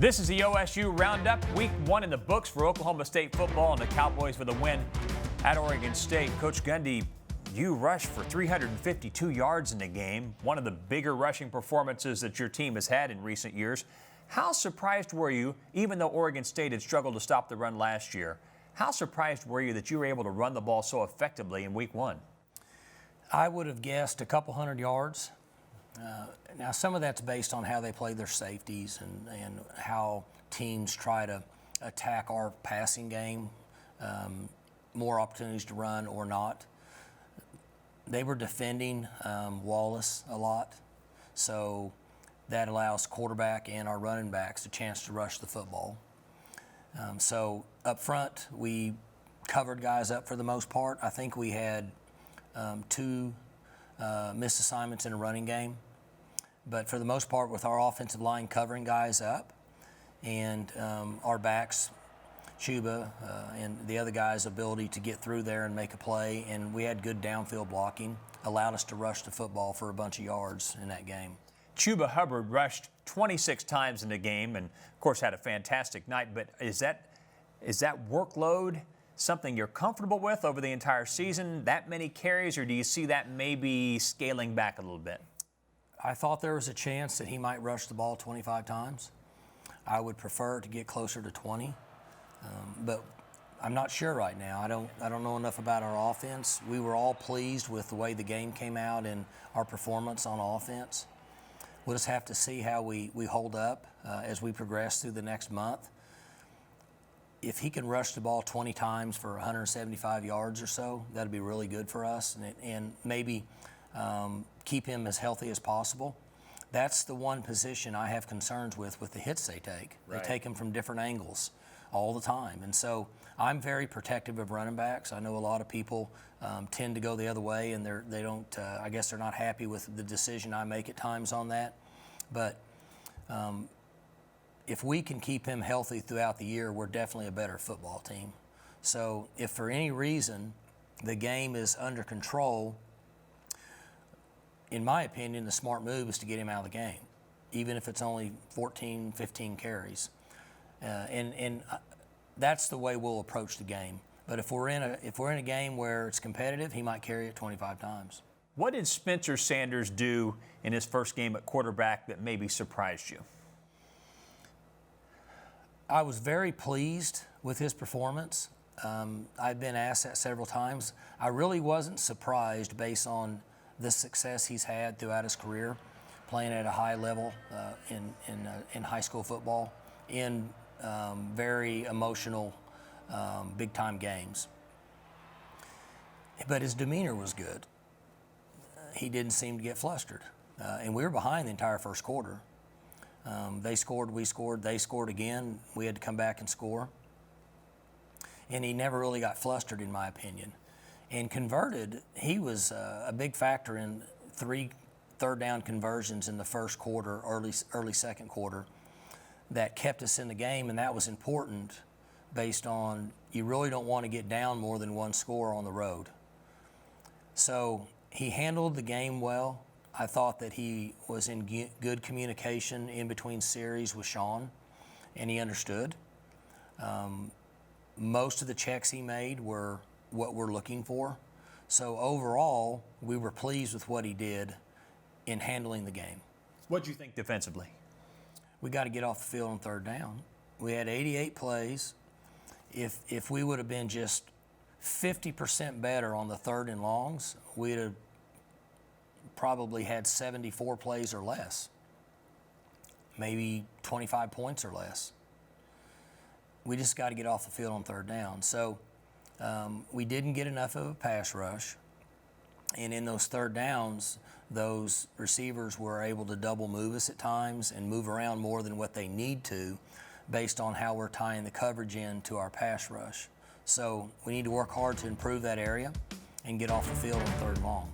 This is the OSU Roundup, week 1 in the books for Oklahoma State football, and the Cowboys with a win at Oregon State. Coach Gundy, you rushed for 352 yards in the game, one of the bigger rushing performances that your team has had in recent years. How surprised were you, even though Oregon State had struggled to stop the run last year, how surprised were you that you were able to run the ball so effectively in week 1? I would have guessed a couple hundred yards. Now, some of that's based on how they play their safeties and how teams try to attack our passing game, more opportunities to run or not. They were defending Wallace a lot, so that allows quarterback and our running backs a chance to rush the football. So up front, we covered guys up for the most part. I think we had 2 missed assignments in a running game. But for the most part, with our offensive line covering guys up and our backs, Chuba and the other guys' ability to get through there and make a play, and we had good downfield blocking, allowed us to rush the football for a bunch of yards in that game. Chuba Hubbard rushed 26 times in the game and, of course, had a fantastic night. But is that workload something you're comfortable with over the entire season, that many carries, or do you see that maybe scaling back a little bit? I thought there was a chance that he might rush the ball 25 times. I would prefer to get closer to 20, but I'm not sure right now. I don't know enough about our offense. We were all pleased with the way the game came out and our performance on offense. We'll just have to see how we hold up as we progress through the next month. If he can rush the ball 20 times for 175 yards or so, that'd be really good for us, and maybe keep him as healthy as possible. That's the one position I have concerns with the hits they take. Right. They take them from different angles all the time. And so I'm very protective of running backs. I know a lot of people tend to go the other way, and they don't, I guess they're not happy with the decision I make at times on that. But if we can keep him healthy throughout the year, we're definitely a better football team. So if for any reason the game is under control, in my opinion, the smart move is to get him out of the game, even if it's only 14, 15 carries. And that's the way we'll approach the game. But if we're in a game where it's competitive, he might carry it 25 times. What did Spencer Sanders do in his first game at quarterback that maybe surprised you? I was very pleased with his performance. I've been asked that several times. I really wasn't surprised based on the success he's had throughout his career, playing at a high level in high school football, in very emotional, big-time games. But his demeanor was good. He didn't seem to get flustered. And we were behind the entire first quarter. They scored, we scored, they scored again. We had to come back and score. And he never really got flustered, in my opinion. And converted, he was a big factor in 3 third-down conversions in the first quarter, early second quarter, that kept us in the game, and that was important based on you really don't want to get down more than 1 score on the road. So he handled the game well. I thought that he was in good communication in between series with Sean, and he understood. Most of the checks he made were what we're looking for. So overall, we were pleased with what he did in handling the game. What do you think defensively? We got to get off the field on third down. We had 88 plays. If we would have been just 50% better on the third and longs, we'd have probably had 74 plays or less, maybe 25 points or less. We just got to get off the field on third down. So we didn't get enough of a pass rush, and in those third downs, those receivers were able to double move us at times and move around more than what they need to based on how we're tying the coverage in to our pass rush. So we need to work hard to improve that area and get off the field on third and long.